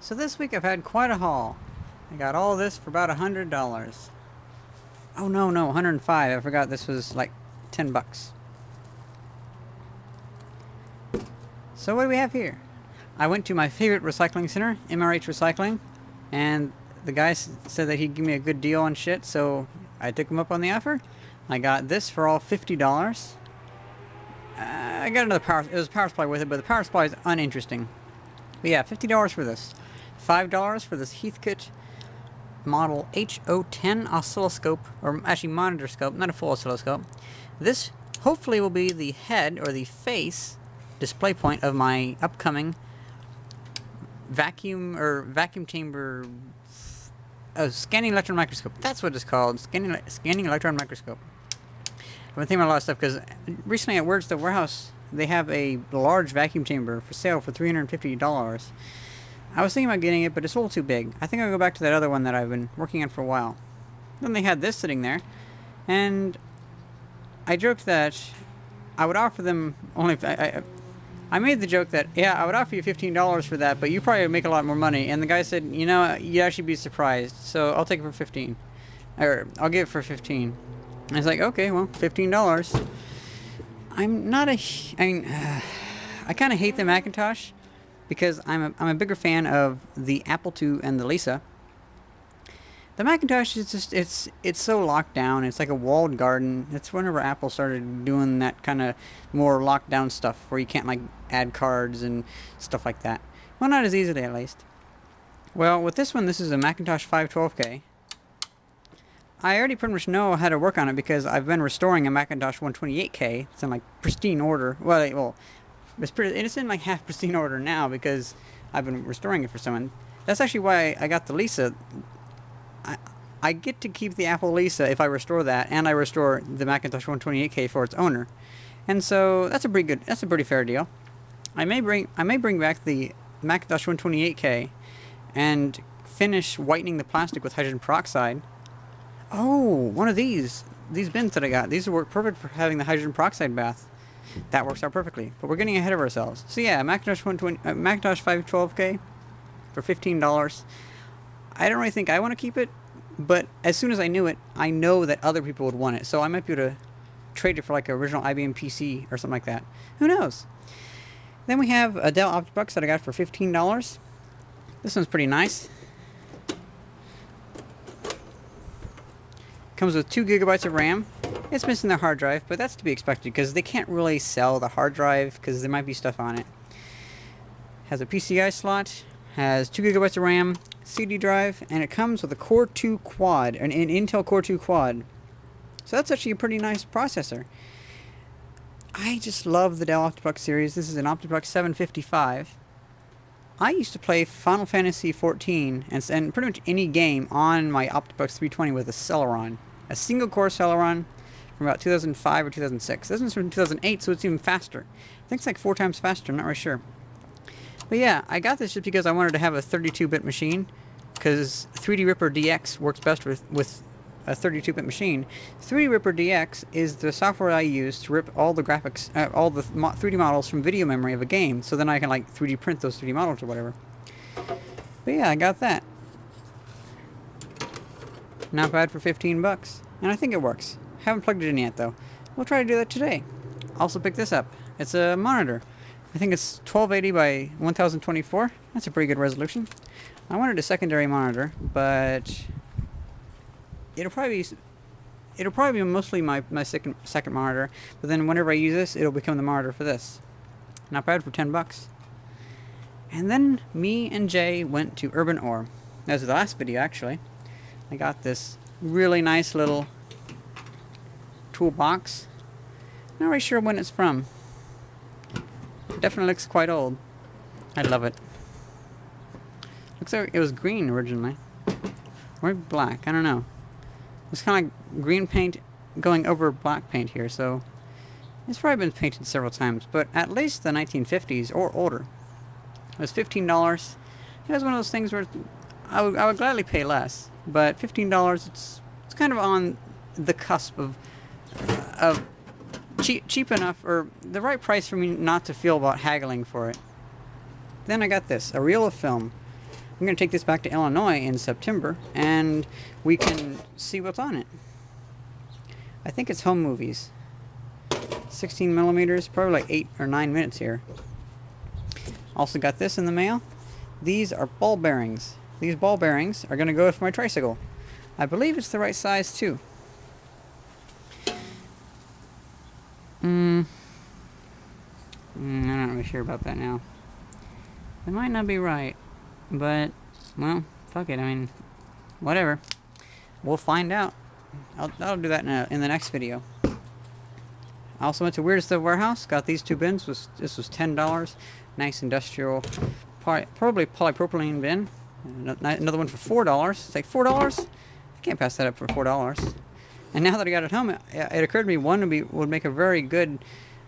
So this week I've had quite a haul. I got all this for about $100. Oh no, 105. I forgot this was like 10 bucks. So what do we have here? I went to my favorite recycling center, MRH Recycling, and the guy said that he'd give me a good deal on shit, so I took him up on the offer. I got this for all $50. I got another power. It was a power supply with it, but the power supply is uninteresting. But yeah, $50 for this. $5 for this Heathkit model HO10 oscilloscope, or actually monitor scope, not a full oscilloscope. This hopefully will be the head or the face display point of my upcoming vacuum chamber scanning electron microscope. That's what it's called, scanning electron microscope. I've been thinking about a lot of stuff because recently at Word Stuff Warehouse they have a large vacuum chamber for sale for $350. I was thinking about getting it, but it's a little too big. I think I'll go back to that other one that I've been working on for a while. Then they had this sitting there, and I joked that I would offer them only if I made the joke that, yeah, I would offer you $15 for that, but you probably would make a lot more money. And the guy said, you know, you'd actually be surprised, so I'll take it for 15. Or, I'll give it for 15. I was like, okay, well, $15. I'm not a... I kind of hate the Macintosh because I'm a bigger fan of the Apple II and the Lisa. The Macintosh is just, it's so locked down. It's like a walled garden. It's whenever Apple started doing that kind of more locked down stuff where you can't like add cards and stuff like that. Well, not as easily at least. Well, with this one, this is a Macintosh 512K. I already pretty much know how to work on it because I've been restoring a Macintosh 128K. It's in like pristine order. Well, it's in like half pristine order now because I've been restoring it for someone. That's actually why I got the Lisa. I get to keep the Apple Lisa if I restore that, and I restore the Macintosh 128K for its owner, and so that's a pretty fair deal. I may bring back the Macintosh 128K and finish whitening the plastic with hydrogen peroxide. Oh, one of these bins that I got, these work perfect for having the hydrogen peroxide bath. That works out perfectly, but we're getting ahead of ourselves. So yeah, Macintosh 512K for $15. I don't really think I want to keep it, but as soon as I knew it, I know that other people would want it, so I might be able to trade it for like an original IBM PC or something like that. Who knows? Then we have a Dell Optiplex that I got for $15. This one's pretty nice. Comes with 2 gigabytes of RAM. It's missing the hard drive, but that's to be expected because they can't really sell the hard drive because there might be stuff on it. Has a PCI slot, has 2 gigabytes of RAM, CD drive, and it comes with a Core 2 quad, an Intel Core 2 quad. So that's actually a pretty nice processor. I just love the Dell Optiplex series. This is an Optiplex 755. I used to play Final Fantasy XIV and pretty much any game on my Optiplex 320 with a Celeron. A single core Celeron from about 2005 or 2006. This one's from 2008, so it's even faster. I think it's like 4 times faster, I'm not really sure. But yeah, I got this just because I wanted to have a 32-bit machine, because 3D Ripper DX works best with a 32-bit machine. 3D Ripper DX is the software I use to rip all the graphics, all the 3D models from video memory of a game, so then I can like 3D print those 3D models or whatever. But yeah, I got that. Not bad for 15 bucks, and I think it works. Haven't plugged it in yet though. We'll try to do that today. Also pick this up. It's a monitor. I think it's 1280 by 1024. That's a pretty good resolution. I wanted a secondary monitor, but it'll probably be mostly my second monitor. But then whenever I use this, it'll become the monitor for this. Not bad for 10 bucks. And then me and Jay went to Urban Ore. That was the last video actually. I got this really nice little toolbox. Not really sure when it's from. Definitely looks quite old. I love it. Looks like it was green originally. Or black, I don't know. It's kind of like green paint going over black paint here, so it's probably been painted several times, but at least the 1950s or older. It was $15. It was one of those things where I would gladly pay less, but $15, it's kind of on the cusp of cheap enough, or the right price for me not to feel about haggling for it. Then I got this, a reel of film. I'm going to take this back to Illinois in September, and we can see what's on it. I think it's home movies. 16 millimeters, probably like 8 or 9 minutes here. Also got this in the mail. These are ball bearings. These ball bearings are going to go with my tricycle. I believe it's the right size too. I'm not really sure about that now. It might not be right, but, well, fuck it. I mean, whatever. We'll find out. I'll do that in the next video. I also went to Weird Stuff Warehouse. Got these 2 bins. This was $10. Nice industrial, probably polypropylene bin. Another one for $4. It's like $4? I can't pass that up for $4. And now that I got it home, it occurred to me one would make a very good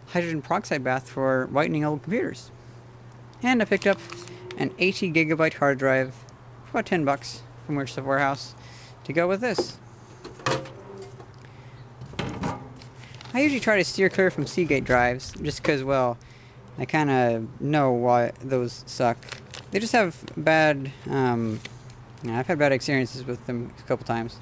hydrogen peroxide bath for whitening old computers. And I picked up an 80 gigabyte hard drive for about $10 from Weird Stuff Warehouse to go with this. I usually try to steer clear from Seagate drives just because, well, I kind of know why those suck. They just have bad, I've had bad experiences with them a couple times.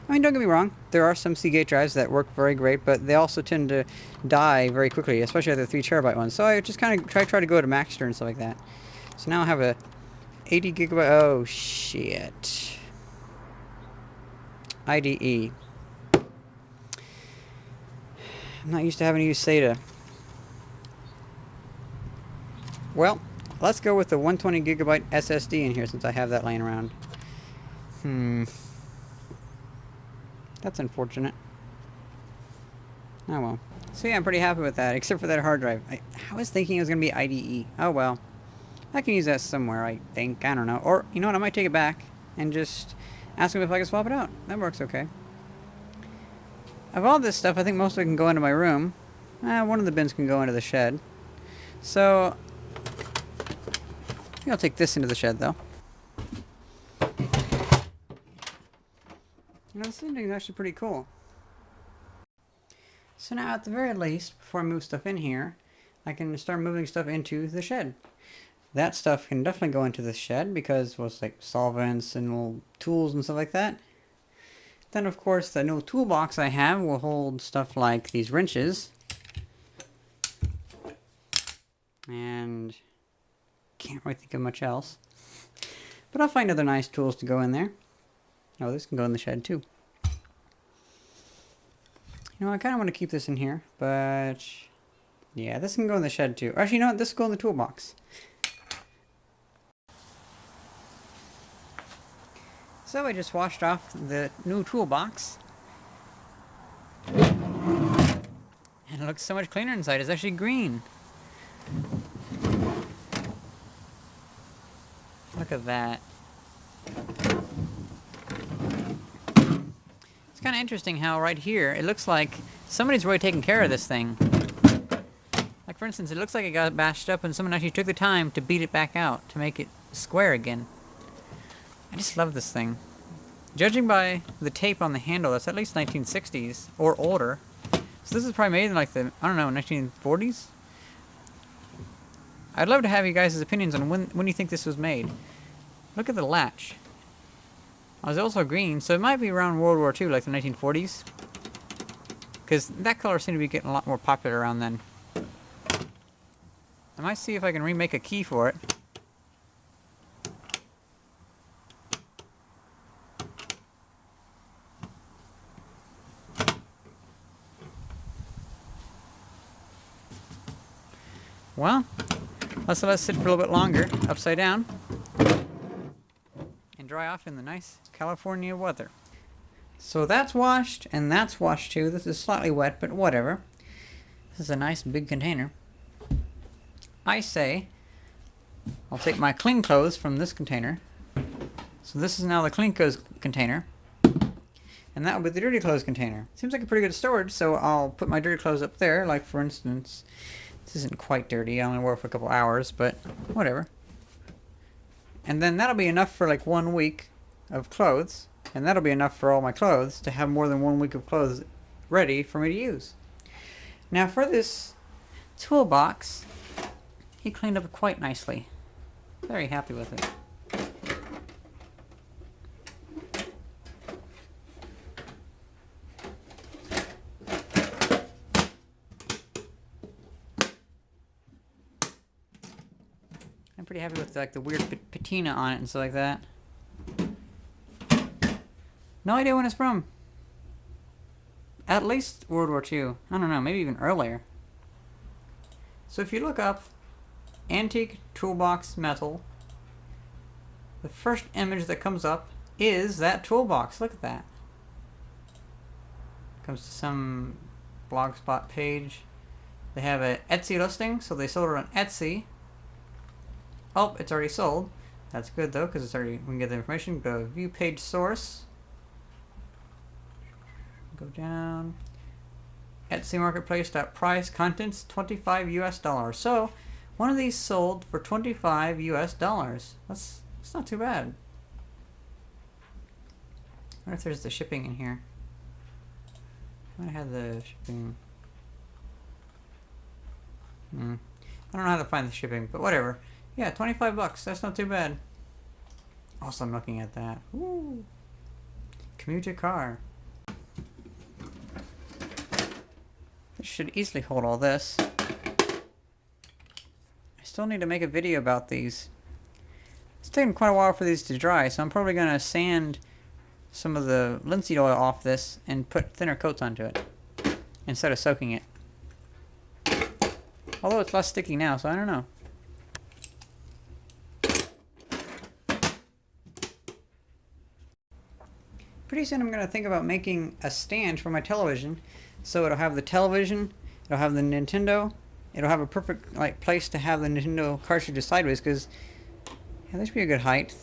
I mean, don't get me wrong, there are some Seagate drives that work very great, but they also tend to die very quickly, especially the 3 terabyte ones. So I just kind of try to go to Maxter and stuff like that. So now I have a 80 gigabyte, oh shit. IDE. I'm not used to having to use SATA. Well, let's go with the 120 gigabyte SSD in here since I have that laying around. That's unfortunate. Oh well. So yeah, I'm pretty happy with that, except for that hard drive. I was thinking it was going to be IDE. Oh well. I can use that somewhere, I think. I don't know. Or, you know what, I might take it back and just ask them if I can swap it out. That works okay. Of all this stuff, I think most of it can go into my room. One of the bins can go into the shed. So, I think I'll take this into the shed, though. You know, this thing is actually pretty cool. So now, at the very least, before I move stuff in here, I can start moving stuff into the shed. That stuff can definitely go into the shed because, well, it's like solvents and little tools and stuff like that. Then, of course, the new toolbox I have will hold stuff like these wrenches. And can't really think of much else. But I'll find other nice tools to go in there. Oh, this can go in the shed too. You know, I kind of want to keep this in here, but yeah, this can go in the shed too. Actually, you know what? This will go in the toolbox. So I just washed off the new toolbox. And it looks so much cleaner inside. It's actually green. Look at that. It's kind of interesting how right here, it looks like somebody's really taking care of this thing. Like, for instance, it looks like it got bashed up and someone actually took the time to beat it back out to make it square again. I just love this thing. Judging by the tape on the handle, that's at least 1960s or older. So this is probably made in like the, I don't know, 1940s? I'd love to have you guys' opinions on when you think this was made. Look at the latch. Oh, it's also green, so it might be around World War II, like the 1940s. Because that color seemed to be getting a lot more popular around then. I might see if I can remake a key for it. Well, let's let it sit for a little bit longer, upside down, and dry off in the nice California weather. So that's washed, and that's washed too. This is slightly wet, but whatever. This is a nice big container. I say, I'll take my clean clothes from this container. So this is now the clean clothes container. And that will be the dirty clothes container. Seems like a pretty good storage, so I'll put my dirty clothes up there, like for instance, this isn't quite dirty, I only wore it for a couple hours, but whatever. And then that'll be enough for like 1 week of clothes, and that'll be enough for all my clothes to have more than 1 week of clothes ready for me to use. Now for this toolbox, he cleaned up quite nicely. Very happy with it. I'm pretty happy with like the weird patina on it and stuff like that. No idea when it's from. At least World War II. I don't know, maybe even earlier. So if you look up antique toolbox metal, the first image that comes up is that toolbox. Look at that. Comes to some blogspot page. They have an Etsy listing, so they sold it on Etsy. Oh, it's already sold. That's good though, because it's already, we can get the information. Go view page source. Go down. Etsy marketplace price contents $25 US. So one of these sold for $25 US. That's not too bad. I wonder if there's the shipping in here. I might have the shipping. I don't know how to find the shipping, but whatever. Yeah, $25. That's not too bad. Also, I'm looking at that. Woo! Commuter car. This should easily hold all this. I still need to make a video about these. It's taken quite a while for these to dry, so I'm probably going to sand some of the linseed oil off this and put thinner coats onto it instead of soaking it. Although it's less sticky now, so I don't know. Pretty soon I'm going to think about making a stand for my television. So it'll have the television, it'll have the Nintendo, it'll have a perfect like place to have the Nintendo cartridges sideways, because yeah, there should be a good height.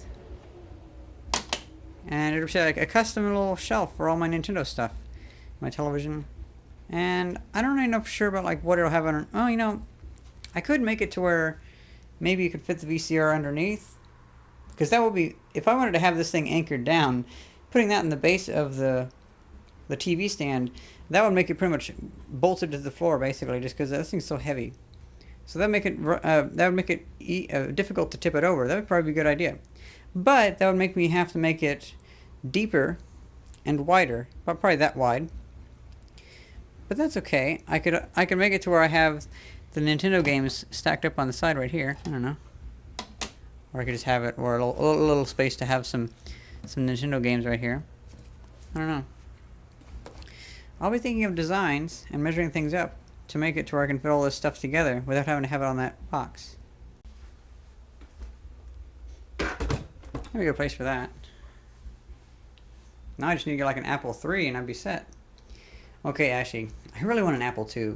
And it'll be like a custom little shelf for all my Nintendo stuff. My television. And I don't really know for sure about like what it'll have on. Oh, you know, I could make it to where maybe you could fit the VCR underneath. Because that would be, if I wanted to have this thing anchored down, putting that in the base of the TV stand, that would make it pretty much bolted to the floor basically, just because that thing's so heavy. So that would make it difficult to tip it over. That would probably be a good idea. But that would make me have to make it deeper and wider, but probably that wide. But that's okay. I could make it to where I have the Nintendo games stacked up on the side right here. I don't know. Or I could just have it, or a little space to have some Nintendo games right here. I don't know. I'll be thinking of designs and measuring things up to make it to where I can fit all this stuff together without having to have it on that box. Maybe a good place for that. Now I just need to get like an Apple III and I'd be set. Okay, actually, I really want an Apple II.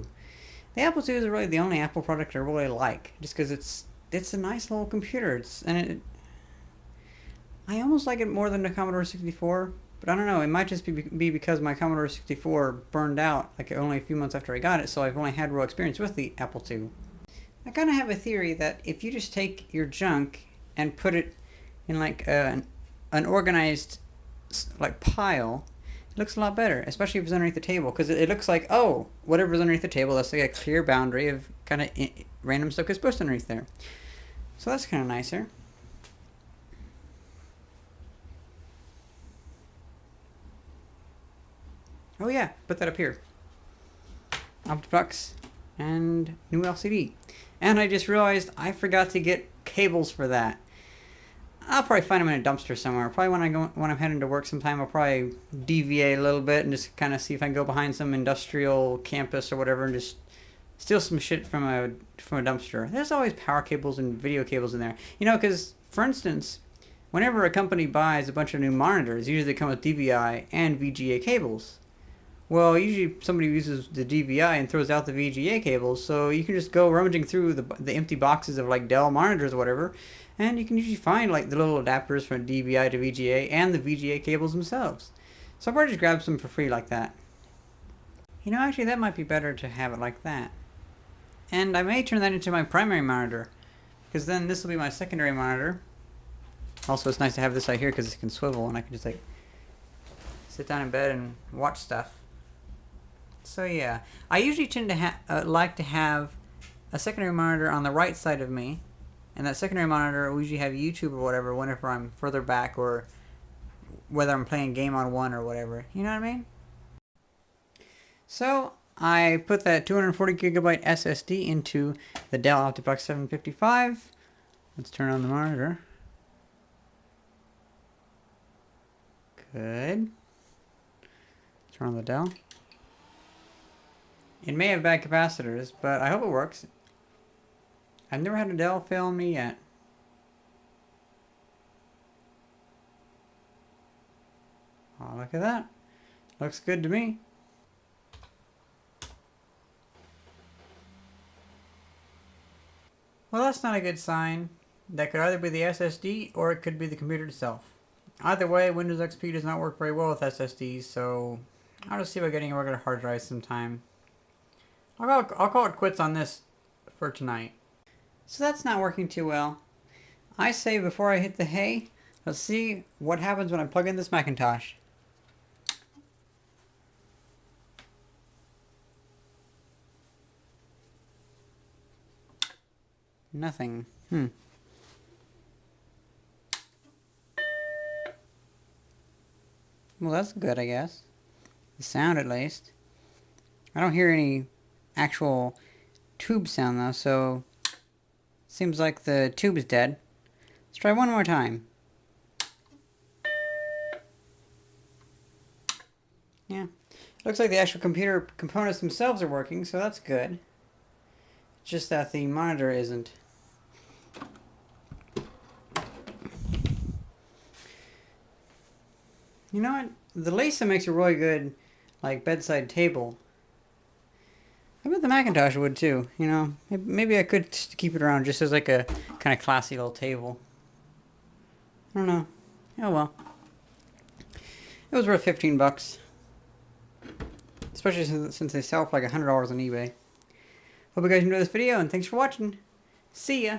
The Apple II is really the only Apple product I really like, just because it's a nice little computer. I almost like it more than the Commodore 64, but I don't know. It might just be because my Commodore 64 burned out like only a few months after I got it, so I've only had real experience with the Apple II. I kind of have a theory that if you just take your junk and put it in like an organized like pile, it looks a lot better, especially if it's underneath the table, because it looks like, oh, whatever's underneath the table, that's like a clear boundary of kind of random stuff gets pushed underneath there. So that's kind of nicer. Oh yeah, put that up here. Optibucks and new LCD. And I just realized I forgot to get cables for that. I'll probably find them in a dumpster somewhere. Probably when I'm heading to work sometime, I'll probably deviate a little bit and just kind of see if I can go behind some industrial campus or whatever and just steal some shit from a dumpster. There's always power cables and video cables in there. You know, because, for instance, whenever a company buys a bunch of new monitors, usually they come with DVI and VGA cables. Well, usually somebody uses the DVI and throws out the VGA cables, so you can just go rummaging through the empty boxes of like Dell monitors or whatever, and you can usually find like the little adapters from DVI to VGA and the VGA cables themselves. So I'll probably just grab some for free like that. You know, actually that might be better to have it like that. And I may turn that into my primary monitor, because then this will be my secondary monitor. Also, it's nice to have this right here because it can swivel and I can just like sit down in bed and watch stuff. So yeah, I usually tend to like to have a secondary monitor on the right side of me, and that secondary monitor will usually have YouTube or whatever whenever I'm further back, or whether I'm playing a game on one or whatever. You know what I mean? So I put that 240 gigabyte SSD into the Dell Optiplex 755. Let's turn on the monitor. Good. Turn on the Dell. It may have bad capacitors, but I hope it works. I've never had a Dell fail me yet. Oh, look at that. Looks good to me. Well, that's not a good sign. That could either be the SSD or it could be the computer itself. Either way, Windows XP does not work very well with SSDs, so I'll just see about getting a regular hard drive sometime. I'll call it quits on this for tonight. So that's not working too well. I say before I hit the hay, let's see what happens when I plug in this Macintosh. Nothing. Well, that's good, I guess. The sound, at least. I don't hear any actual tube sound, though, so seems like the tube is dead. Let's try one more time. Yeah. Looks like the actual computer components themselves are working, so that's good. It's just that the monitor isn't. You know what? The Lisa makes a really good, like, bedside table. I bet the Macintosh would too, you know. Maybe I could keep it around just as like a kind of classy little table. I don't know. Oh well. It was worth $15. Especially since they sell for like $100 on eBay. Hope you guys enjoyed this video and thanks for watching. See ya!